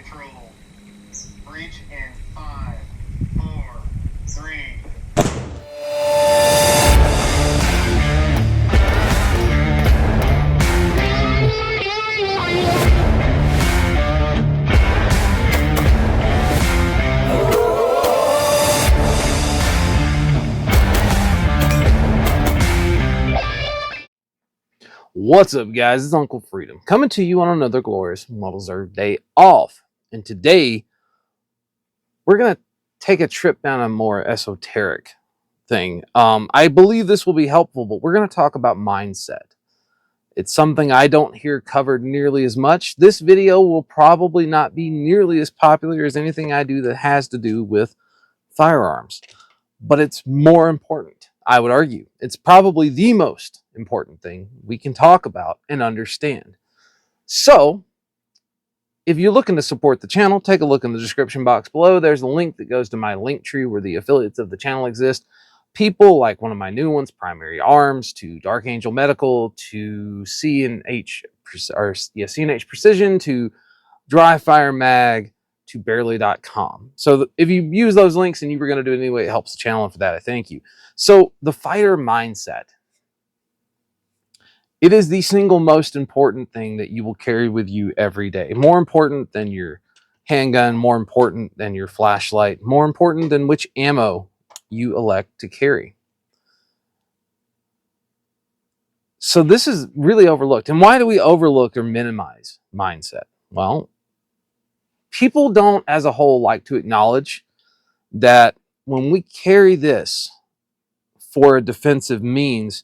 control. Breach in 5, 4, 3. What's up, guys? It's Uncle Freedom coming to you on another glorious well-deserved day off. And today we're going to take a trip down a more esoteric thing. I believe this will be helpful, but we're going to talk about mindset. It's something I don't hear covered nearly as much. This video will probably not be nearly as popular as anything I do that has to do with firearms, but it's more important. I would argue it's probably the most important thing we can talk about and understand. So if you're looking to support the channel, take a look in the description box below. There's a link that goes to my link tree where the affiliates of the channel exist. People like one of my new ones, Primary Arms, to Dark Angel Medical, to C&H Precision, to Dry Fire Mag, to barely.com. So if you use those links and you were going to do it anyway, it helps the channel. And for that, I thank you. So the fighter mindset. It is the single most important thing that you will carry with you every day. More important than your handgun, more important than your flashlight, more important than which ammo you elect to carry. So this is really overlooked. And why do we overlook or minimize mindset? Well, people don't as a whole like to acknowledge that when we carry this for a defensive means,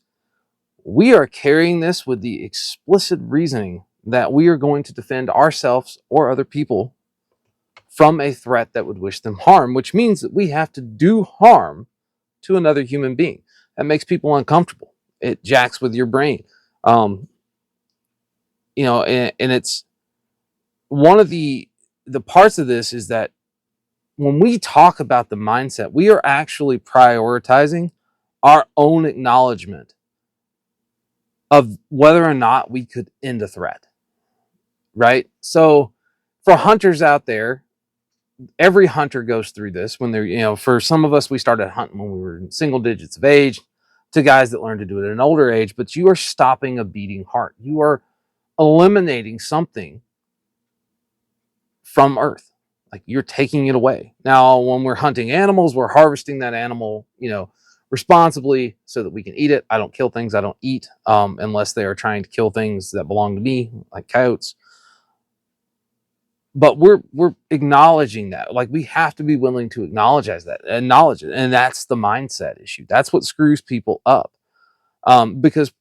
we are carrying this with the explicit reasoning that we are going to defend ourselves or other people from a threat that would wish them harm, which means that we have to do harm to another human being. That makes people uncomfortable. It jacks with your brain. And it's one of the parts of this is that when we talk about the mindset, we are actually prioritizing our own acknowledgement of whether or not we could end a threat, right? So for hunters out there, every hunter goes through this when they're, for some of us, we started hunting when we were in single digits of age, to guys that learned to do it at an older age, but you are stopping a beating heart. You are eliminating something from Earth. Like, you're taking it away. Now, when we're hunting animals, we're harvesting that animal, responsibly so that we can eat it. I don't kill things I don't eat unless they are trying to kill things that belong to me, like coyotes. But we're acknowledging that. Like, we have to be willing to acknowledge it. And that's the mindset issue. That's what screws people up. Because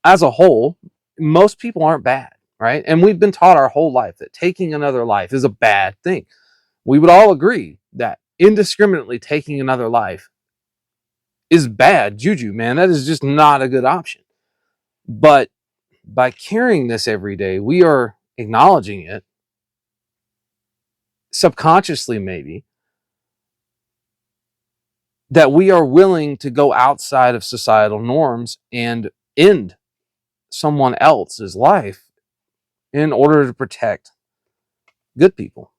as a whole, most people aren't bad, right? And we've been taught our whole life that taking another life is a bad thing. We would all agree that indiscriminately taking another life is bad juju, man. That is just not a good option. But by carrying this every day, we are acknowledging it subconsciously, maybe, that we are willing to go outside of societal norms and end someone else's life in order to protect good people.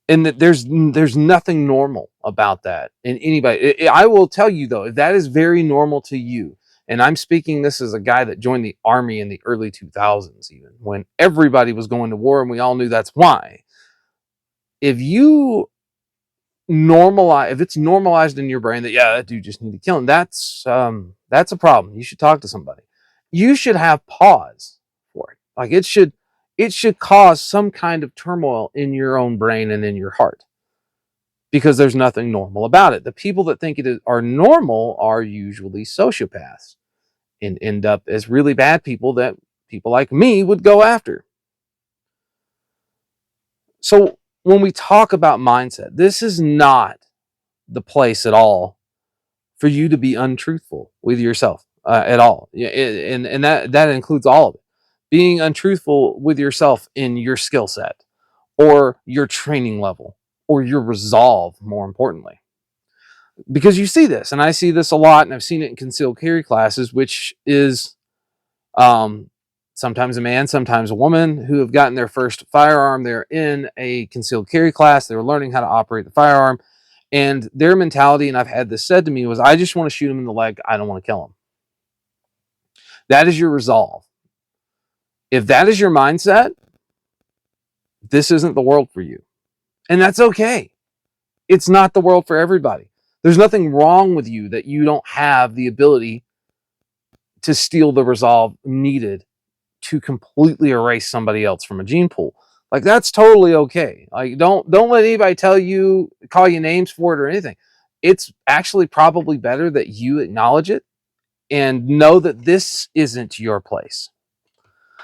And that there's nothing normal about that in anybody. I will tell you, though, if that is very normal to you, and I'm speaking this as a guy that joined the army in the early 2000s, even when everybody was going to war and we all knew that's why. If it's normalized in your brain that, yeah, that dude just need to kill him, that's a problem. You should talk to somebody. You should have pause for it. Like, it should cause some kind of turmoil in your own brain and in your heart, because there's nothing normal about it. The people that think are normal are usually sociopaths and end up as really bad people that people like me would go after. So when we talk about mindset, this is not the place at all for you to be untruthful with yourself at all. And that includes all of it. Being untruthful with yourself in your skill set or your training level or your resolve, more importantly. Because you see this, and I see this a lot, and I've seen it in concealed carry classes, which is sometimes a man, sometimes a woman, who have gotten their first firearm. They're in a concealed carry class. They're learning how to operate the firearm. And their mentality, and I've had this said to me, was, I just want to shoot him in the leg. I don't want to kill him. That is your resolve. If that is your mindset, this isn't the world for you. And that's okay. It's not the world for everybody. There's nothing wrong with you that you don't have the ability to steal the resolve needed to completely erase somebody else from a gene pool. Like, that's totally okay. Like, don't let anybody call you names for it or anything. It's actually probably better that you acknowledge it and know that this isn't your place.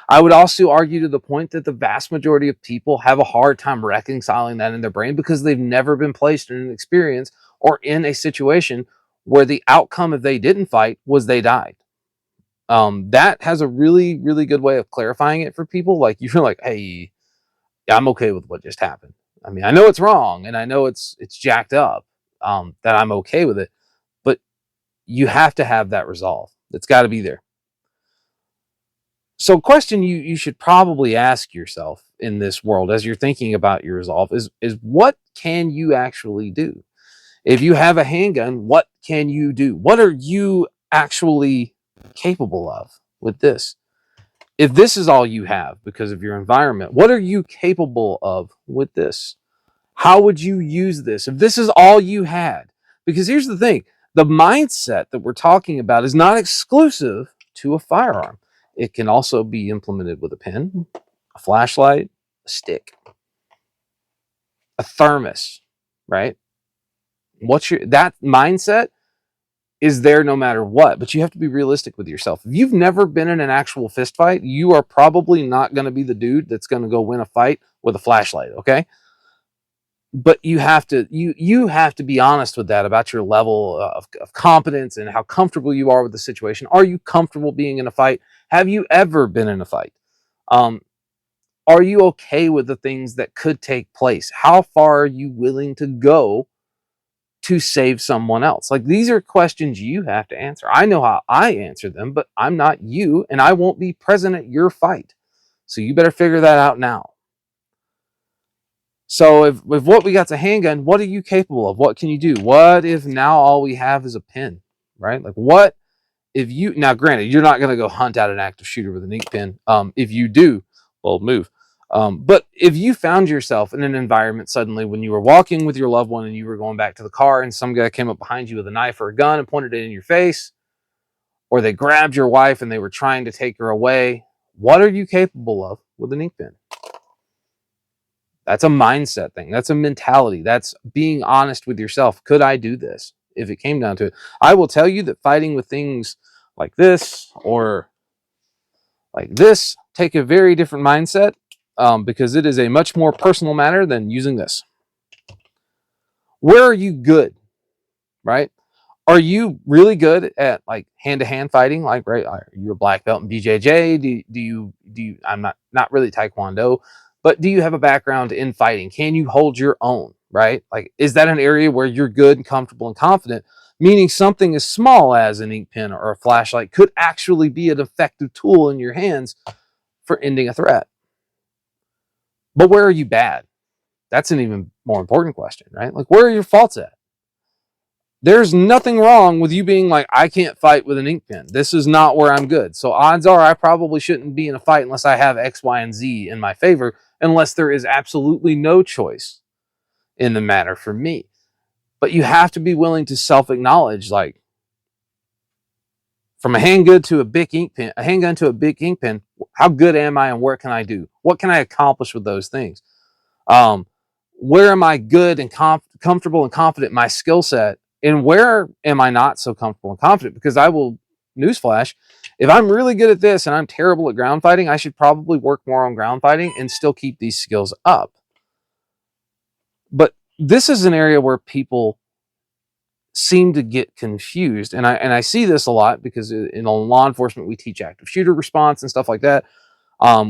I would also argue to the point that the vast majority of people have a hard time reconciling that in their brain because they've never been placed in an experience or in a situation where the outcome, if they didn't fight, was they died. That has a really, really good way of clarifying it for people. Like, you're like, hey, yeah, I'm okay with what just happened. I mean, I know it's wrong and I know it's jacked up, that I'm okay with it, but you have to have that resolve. It's got to be there. So, a question you should probably ask yourself in this world as you're thinking about your resolve is what can you actually do? If you have a handgun, what can you do? What are you actually capable of with this? If this is all you have because of your environment, what are you capable of with this? How would you use this if this is all you had? Because here's the thing, the mindset that we're talking about is not exclusive to a firearm. It can also be implemented with a pen, a flashlight, a stick, a thermos, right? That mindset is there no matter what, but you have to be realistic with yourself. If you've never been in an actual fist fight, you are probably not going to be the dude that's going to go win a fight with a flashlight, okay? But you have to be honest with that about your level of competence and how comfortable you are with the situation. Are you comfortable being in a fight? Have you ever been in a fight? Um, are you okay with the things that could take place? How far are you willing to go to save someone else? Like, these are questions you have to answer. I know how I answer them, but I'm not you, and I won't be present at your fight. So you better figure that out now. So if what we got's a handgun, what are you capable of? What can you do? What if now all we have is a pin, right? Like, what if you, now granted, you're not going to go hunt out an active shooter with an ink pen. If you do, well, move. But if you found yourself in an environment suddenly when you were walking with your loved one and you were going back to the car and some guy came up behind you with a knife or a gun and pointed it in your face, or they grabbed your wife and they were trying to take her away, what are you capable of with an ink pen? That's a mindset thing. That's a mentality. That's being honest with yourself. Could I do this if it came down to it? I will tell you that fighting with things like this or like this take a very different mindset, because it is a much more personal matter than using this. Where are you good, right? Are you really good at like hand-to-hand fighting? Like, right, are you a black belt in BJJ? Do you I'm not really Taekwondo, but do you have a background in fighting? Can you hold your own, right? Like, is that an area where you're good and comfortable and confident? Meaning something as small as an ink pen or a flashlight could actually be an effective tool in your hands for ending a threat. But where are you bad? That's an even more important question, right? Like, where are your faults at? There's nothing wrong with you being like, I can't fight with an ink pen. This is not where I'm good. So odds are I probably shouldn't be in a fight unless I have X, Y, and Z in my favor, unless there is absolutely no choice in the matter for me. But you have to be willing to self-acknowledge, like, from a handgun to a big ink pen, how good am I and what can I do? What can I accomplish with those things? Where am I good and comfortable and confident in my skill set? And where am I not so comfortable and confident? Because I will, newsflash, if I'm really good at this and I'm terrible at ground fighting, I should probably work more on ground fighting and still keep these skills up. But this is an area where people seem to get confused. And I see this a lot because in law enforcement, we teach active shooter response and stuff like that.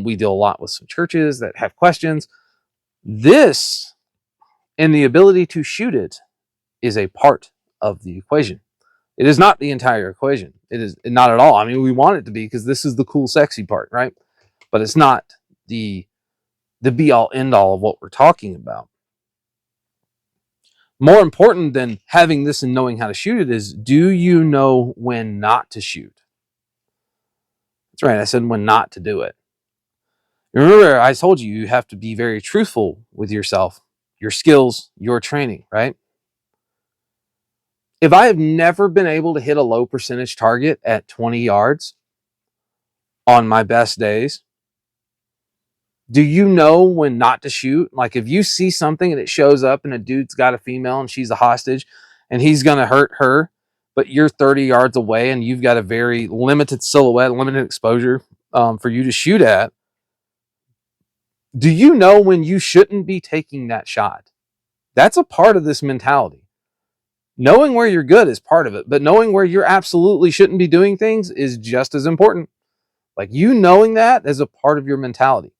We deal a lot with some churches that have questions. This and the ability to shoot it is a part of the equation. It is not the entire equation. It is not at all. I mean, we want it to be because this is the cool, sexy part, right? but it's not the be all end all of what we're talking about. More important than having this and knowing how to shoot it is, do you know when not to shoot? That's right, I said when not to do it. Remember, I told you you have to be very truthful with yourself, your skills, your training, right? If I have never been able to hit a low percentage target at 20 yards on my best days, do you know when not to shoot? Like if you see something and it shows up and a dude's got a female and she's a hostage and he's going to hurt her, but you're 30 yards away and you've got a very limited silhouette, limited exposure for you to shoot at, do you know when you shouldn't be taking that shot? That's a part of this mentality. Knowing where you're good is part of it, but knowing where you absolutely shouldn't be doing things is just as important. Like you knowing that is a part of your mentality.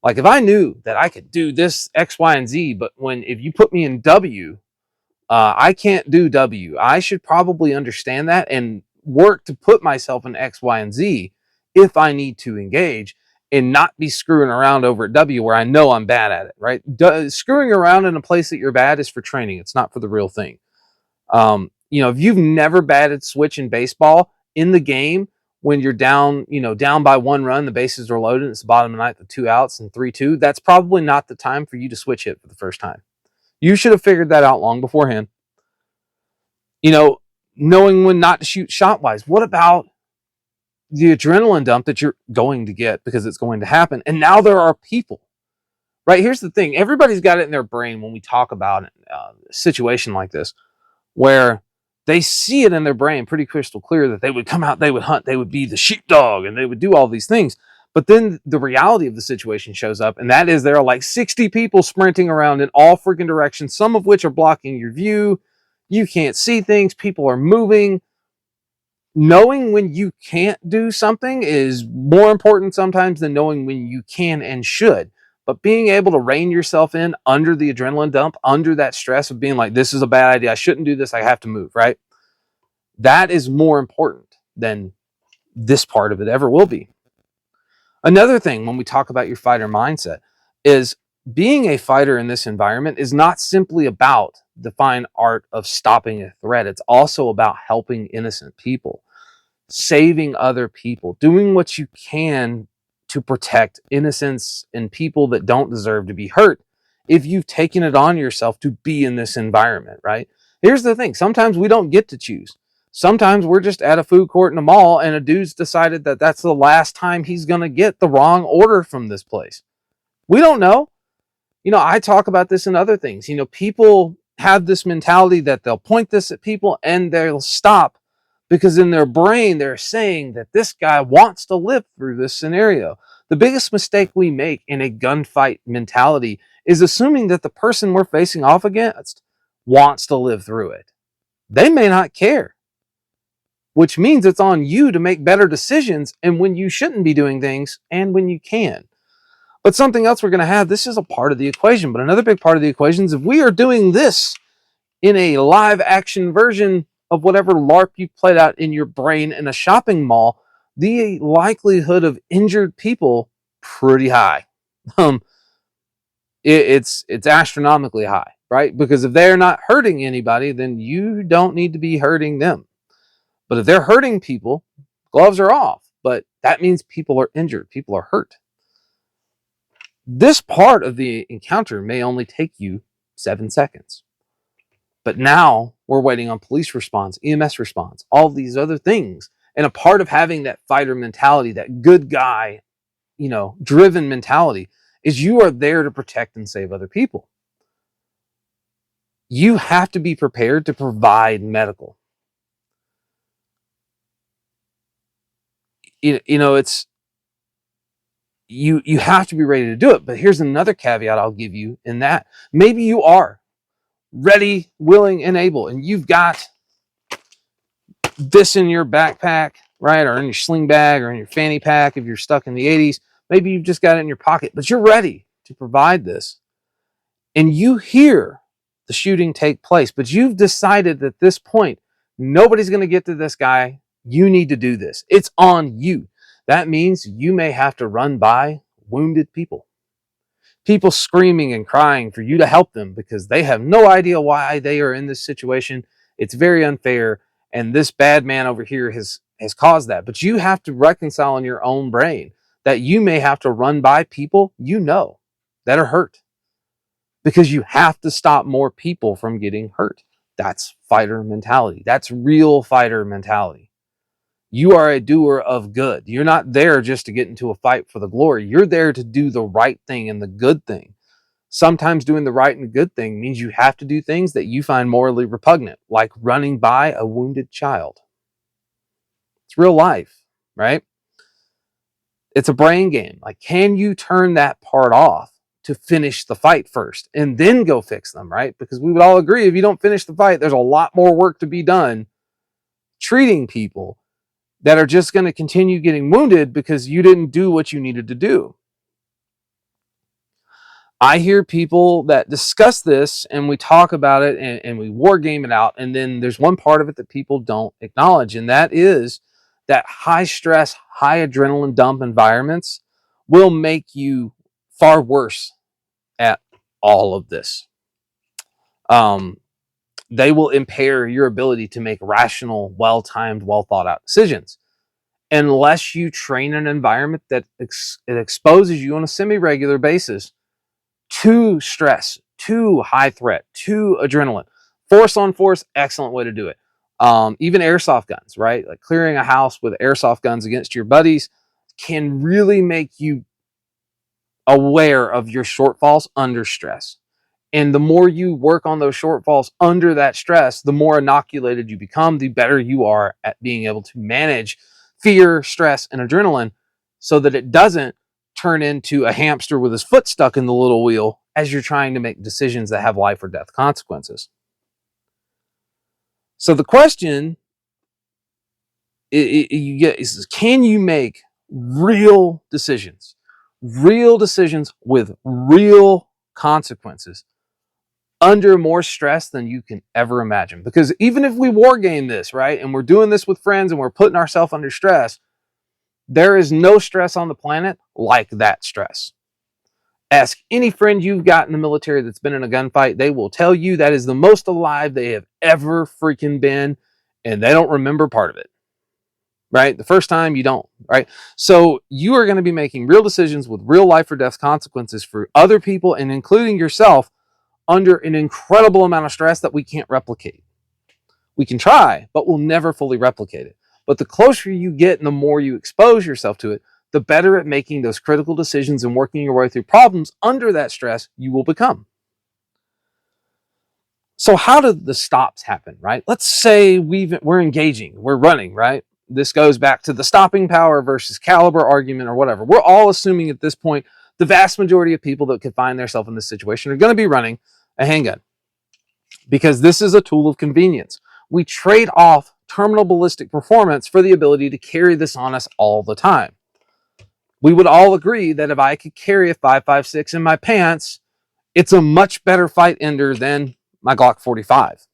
Like if I knew that I could do this X, Y, and Z, but if you put me in W, I can't do W. I should probably understand that and work to put myself in X, Y, and Z if I need to engage and not be screwing around over at W where I know I'm bad at it, right? Screwing around in a place that you're bad is for training. It's not for the real thing. If you've never batted switch in baseball in the game, when you're down, down by one run, the bases are loaded, it's the bottom of the ninth with 2 outs and 3-2, that's probably not the time for you to switch hit for the first time. You should have figured that out long beforehand. Knowing when not to shoot shot wise. What about the adrenaline dump that you're going to get because it's going to happen? And now there are people, right? Here's the thing. Everybody's got it in their brain when we talk about a situation like this, where they see it in their brain pretty crystal clear that they would come out, they would hunt, they would be the sheepdog, and they would do all these things. But then the reality of the situation shows up, and that is there are like 60 people sprinting around in all freaking directions, some of which are blocking your view. You can't see things. People are moving. Knowing when you can't do something is more important sometimes than knowing when you can and should. But being able to rein yourself in under the adrenaline dump, under that stress of being like, this is a bad idea, I shouldn't do this, I have to move, right? That is more important than this part of it ever will be. Another thing when we talk about your fighter mindset is being a fighter in this environment is not simply about the fine art of stopping a threat. It's also about helping innocent people, saving other people, doing what you can to protect innocents and people that don't deserve to be hurt if you've taken it on yourself to be in this environment, right? Here's the thing. Sometimes we don't get to choose. Sometimes we're just at a food court in a mall and a dude's decided that that's the last time he's going to get the wrong order from this place. We don't know. I talk about this in other things. People have this mentality that they'll point this at people and they'll stop because in their brain, they're saying that this guy wants to live through this scenario. The biggest mistake we make in a gunfight mentality is assuming that the person we're facing off against wants to live through it. They may not care, which means it's on you to make better decisions and when you shouldn't be doing things and when you can. But something else we're going to have, this is a part of the equation, but another big part of the equation is if we are doing this in a live action version of whatever LARP you played out in your brain in a shopping mall, the likelihood of injured people pretty high. It's astronomically high, right? Because if they're not hurting anybody, then you don't need to be hurting them. But if they're hurting people, gloves are off. But that means people are injured, people are hurt. This part of the encounter may only take you 7 seconds. But now we're waiting on police response, EMS response, all these other things. And a part of having that fighter mentality, that good guy, driven mentality, is you are there to protect and save other people. You have to be prepared to provide medical. It's you have to be ready to do it. But here's another caveat I'll give you in that. Maybe you are ready, willing, and able, and you've got this in your backpack, right? Or in your sling bag or in your fanny pack if you're stuck in the 80s. Maybe you've just got it in your pocket, but you're ready to provide this. And you hear the shooting take place, but you've decided at this point, nobody's going to get to this guy. You need to do this. It's on you. That means you may have to run by wounded people. People screaming and crying for you to help them because they have no idea why they are in this situation. It's very unfair. And this bad man over here has caused that. But you have to reconcile in your own brain that you may have to run by people you know that are hurt because you have to stop more people from getting hurt. That's fighter mentality. That's real fighter mentality. You are a doer of good. You're not there just to get into a fight for the glory. You're there to do the right thing and the good thing. Sometimes doing the right and good thing means you have to do things that you find morally repugnant, like running by a wounded child. It's real life, right? It's a brain game. Like, can you turn that part off to finish the fight first and then go fix them, right? Because we would all agree if you don't finish the fight, there's a lot more work to be done treating people that are just going to continue getting wounded because you didn't do what you needed to do. I hear people that discuss this and we talk about it and we war game it out. And then there's one part of it that people don't acknowledge. And that is that high stress, high adrenaline dump environments will make you far worse at all of this. They will impair your ability to make rational, well-timed, well-thought-out decisions. Unless you train an environment that it exposes you on a semi-regular basis to stress, to high threat, to adrenaline. Force on force, excellent way to do it. Even airsoft guns, right? Like clearing a house with airsoft guns against your buddies can really make you aware of your shortfalls under stress. And the more you work on those shortfalls under that stress, the more inoculated you become, the better you are at being able to manage fear, stress, and adrenaline so that it doesn't turn into a hamster with his foot stuck in the little wheel as you're trying to make decisions that have life or death consequences. So the question you get is, can you make real decisions with real consequences under more stress than you can ever imagine? Because even if we war game this, right, and we're doing this with friends and we're putting ourselves under stress, there is no stress on the planet like that stress. Ask any friend you've got in the military that's been in a gunfight. They will tell you that is the most alive they have ever freaking been, and they don't remember part of it, right? The first time you don't, right? So you are going to be making real decisions with real life or death consequences for other people and including yourself under an incredible amount of stress that we can't replicate. We can try, but we'll never fully replicate it. But the closer you get and the more you expose yourself to it, the better at making those critical decisions and working your way through problems under that stress you will become. So how do the stops happen, right? Let's say we're engaging, we're running, right? This goes back to the stopping power versus caliber argument or whatever. We're all assuming at this point the vast majority of people that could find themselves in this situation are going to be running a handgun because this is a tool of convenience. We trade off terminal ballistic performance for the ability to carry this on us all the time. We would all agree that if I could carry a 5.56 in my pants, it's a much better fight ender than my Glock 45.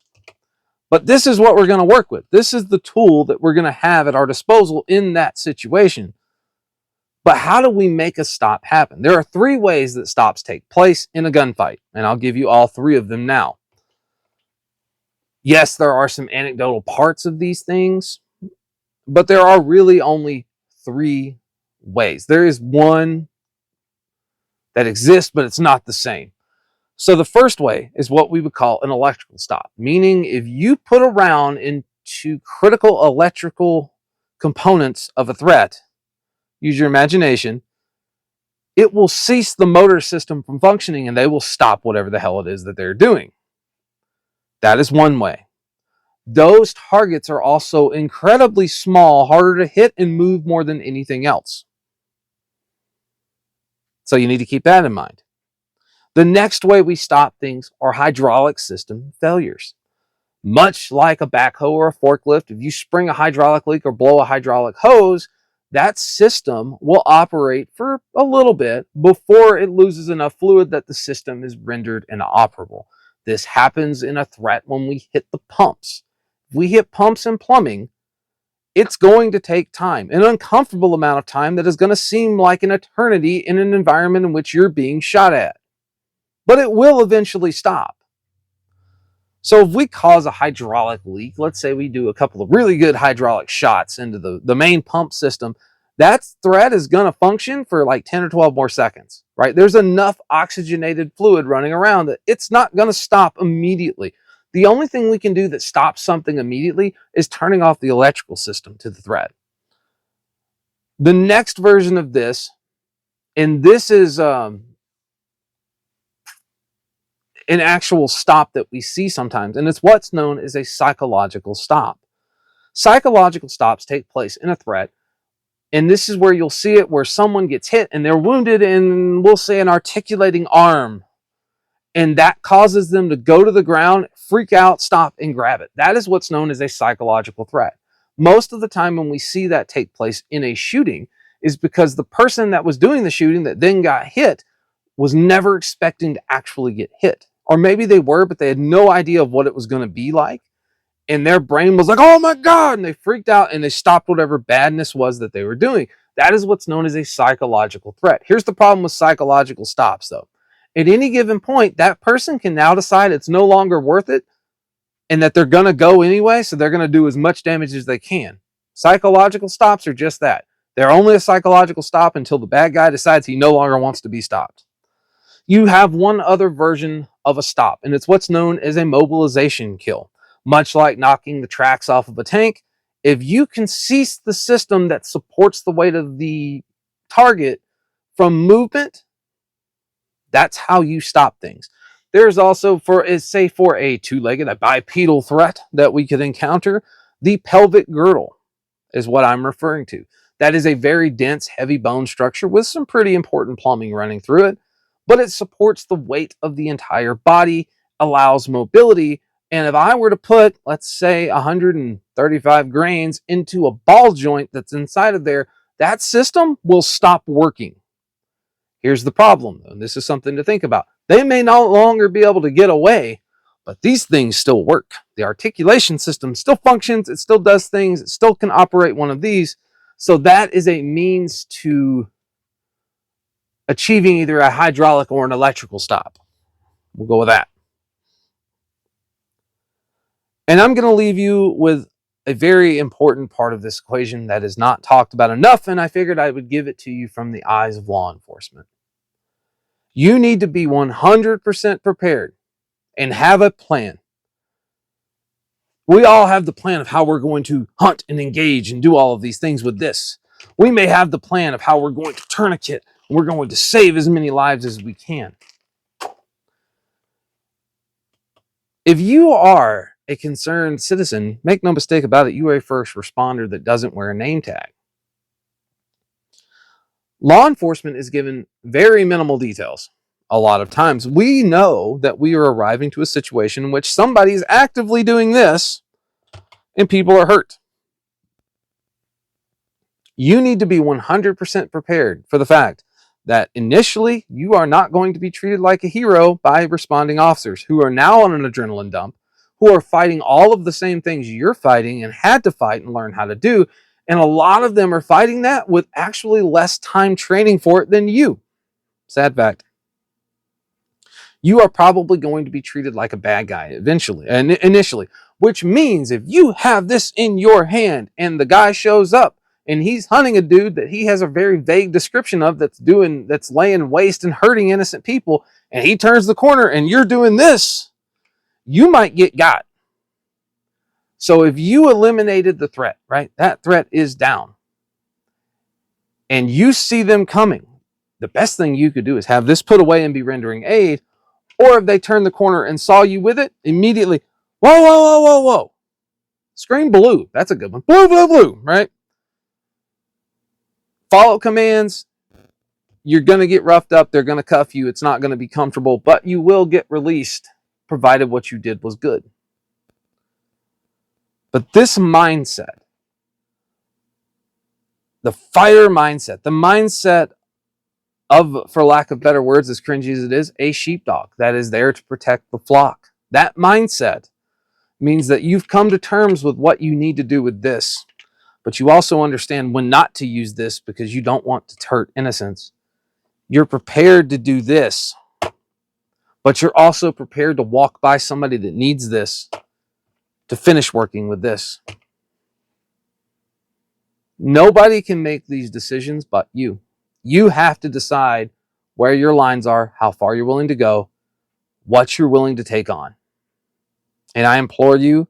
But this is what we're going to work with. This is the tool that we're going to have at our disposal in that situation. But how do we make a stop happen? There are 3 ways that stops take place in a gunfight, and I'll give you all 3 of them now. Yes, there are some anecdotal parts of these things, but there are really only 3 ways. There is one that exists, but it's not the same. So the first way is what we would call an electrical stop, meaning if you put a round into critical electrical components of a threat, use your imagination, it will cease the motor system from functioning and they will stop whatever the hell it is that they're doing. That is one way. Those targets are also incredibly small, harder to hit and move more than anything else. So you need to keep that in mind. The next way we stop things are hydraulic system failures. Much like a backhoe or a forklift, if you spring a hydraulic leak or blow a hydraulic hose, that system will operate for a little bit before it loses enough fluid that the system is rendered inoperable. This happens in a threat when we hit the pumps. If we hit pumps and plumbing, it's going to take time, an uncomfortable amount of time that is going to seem like an eternity in an environment in which you're being shot at. But it will eventually stop. So if we cause a hydraulic leak, let's say we do a couple of really good hydraulic shots into the main pump system, that thread is going to function for like 10 or 12 more seconds, right? There's enough oxygenated fluid running around that it's not going to stop immediately. The only thing we can do that stops something immediately is turning off the electrical system to the thread. The next version of this, and this is an actual stop that we see sometimes, and it's what's known as a psychological stop. Psychological stops take place in a threat, and this is where you'll see it where someone gets hit and they're wounded in, we'll say, an articulating arm, and that causes them to go to the ground, freak out, stop, and grab it. That is what's known as a psychological threat. Most of the time when we see that take place in a shooting is because the person that was doing the shooting that then got hit was never expecting to actually get hit. Or maybe they were, but they had no idea of what it was going to be like. And their brain was like, oh my God, and they freaked out and they stopped whatever badness was that they were doing. That is what's known as a psychological threat. Here's the problem with psychological stops, though. At any given point, that person can now decide it's no longer worth it and that they're going to go anyway, so they're going to do as much damage as they can. Psychological stops are just that. They're only a psychological stop until the bad guy decides he no longer wants to be stopped. You have one other version of a stop, and it's what's known as a mobilization kill. Much like knocking the tracks off of a tank, if you can cease the system that supports the weight of the target from movement, that's how you stop things. There's also, for a two-legged, a bipedal threat that we could encounter, the pelvic girdle is what I'm referring to. That is a very dense, heavy bone structure with some pretty important plumbing running through it, but it supports the weight of the entire body, allows mobility, and if I were to put, let's say, 135 grains into a ball joint that's inside of there, that system will stop working. Here's the problem, and this is something to think about. They may no longer be able to get away, but these things still work. The articulation system still functions, it still does things, it still can operate one of these. So that is a means to achieving either a hydraulic or an electrical stop. We'll go with that. And I'm going to leave you with a very important part of this equation that is not talked about enough, and I figured I would give it to you from the eyes of law enforcement. You need to be 100% prepared and have a plan. We all have the plan of how we're going to hunt and engage and do all of these things with this. We may have the plan of how we're going to tourniquet and we're going to save as many lives as we can. If you are a concerned citizen, make no mistake about it, you are a first responder that doesn't wear a name tag. Law enforcement is given very minimal details. A lot of times we know that we are arriving to a situation in which somebody is actively doing this and people are hurt. You need to be 100% prepared for the fact that initially you are not going to be treated like a hero by responding officers who are now on an adrenaline dump, who are fighting all of the same things you're fighting and had to fight and learn how to do. And a lot of them are fighting that with actually less time training for it than you. Sad fact. You are probably going to be treated like a bad guy eventually and initially, which means if you have this in your hand and the guy shows up and he's hunting a dude that he has a very vague description of that's laying waste and hurting innocent people, and he turns the corner and you're doing this, you might get got. So if you eliminated the threat, right, that threat is down, and you see them coming, the best thing you could do is have this put away and be rendering aid. Or if they turned the corner and saw you with it, immediately, whoa, whoa, whoa, whoa, whoa. Scream blue. That's a good one. Blue, blue, blue, right? Follow commands. You're going to get roughed up. They're going to cuff you. It's not going to be comfortable, but you will get released provided what you did was good. But this mindset, the fighter mindset, the mindset of, for lack of better words, as cringy as it is, a sheepdog that is there to protect the flock. That mindset means that you've come to terms with what you need to do with this. but you also understand when not to use this because you don't want to hurt innocence. You're prepared to do this, but you're also prepared to walk by somebody that needs this to finish working with this. Nobody can make these decisions but you. You have to decide where your lines are, how far you're willing to go, what you're willing to take on. And I implore you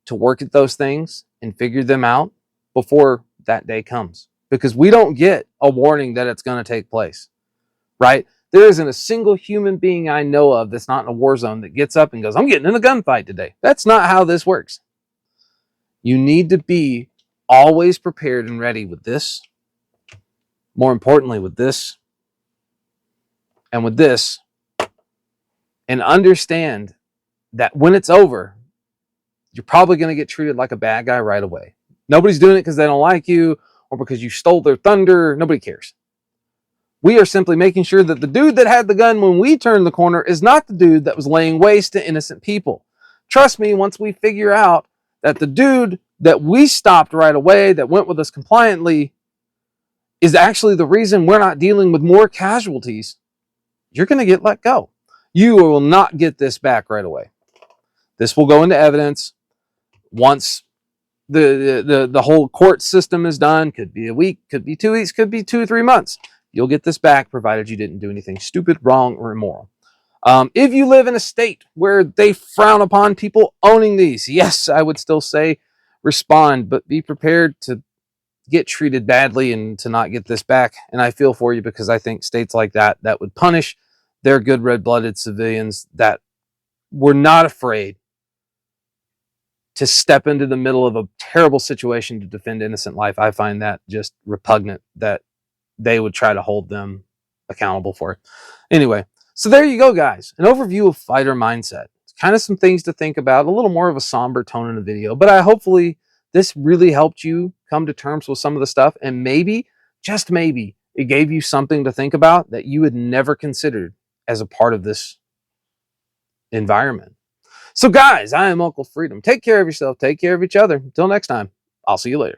to work at those things and figure them out before that day comes. Because we don't get a warning that it's going to take place, right? There isn't a single human being I know of that's not in a war zone that gets up and goes, I'm getting in a gunfight today. That's not how this works. You need to be always prepared and ready with this. More importantly, with this and with this. And understand that when it's over, you're probably going to get treated like a bad guy right away. Nobody's doing it because they don't like you or because you stole their thunder. Nobody cares. We are simply making sure that the dude that had the gun when we turned the corner is not the dude that was laying waste to innocent people. Trust me, once we figure out that the dude that we stopped right away, that went with us compliantly, is actually the reason we're not dealing with more casualties, you're going to get let go. You will not get this back right away. This will go into evidence once the whole court system is done. Could be a week, could be 2 weeks, could be 2 or 3 months. You'll get this back provided you didn't do anything stupid, wrong, or immoral. If you live in a state where they frown upon people owning these, yes, I would still say respond, but be prepared to get treated badly and to not get this back. And I feel for you because I think states like that would punish their good red-blooded civilians that were not afraid to step into the middle of a terrible situation to defend innocent life. I find that just repugnant that they would try to hold them accountable for it. Anyway, so there you go, guys. An overview of fighter mindset. It's kind of some things to think about, a little more of a somber tone in the video, but hopefully this really helped you come to terms with some of the stuff, and maybe, just maybe, it gave you something to think about that you had never considered as a part of this environment. So guys, I am Uncle Freedom. Take care of yourself. Take care of each other. Until next time, I'll see you later.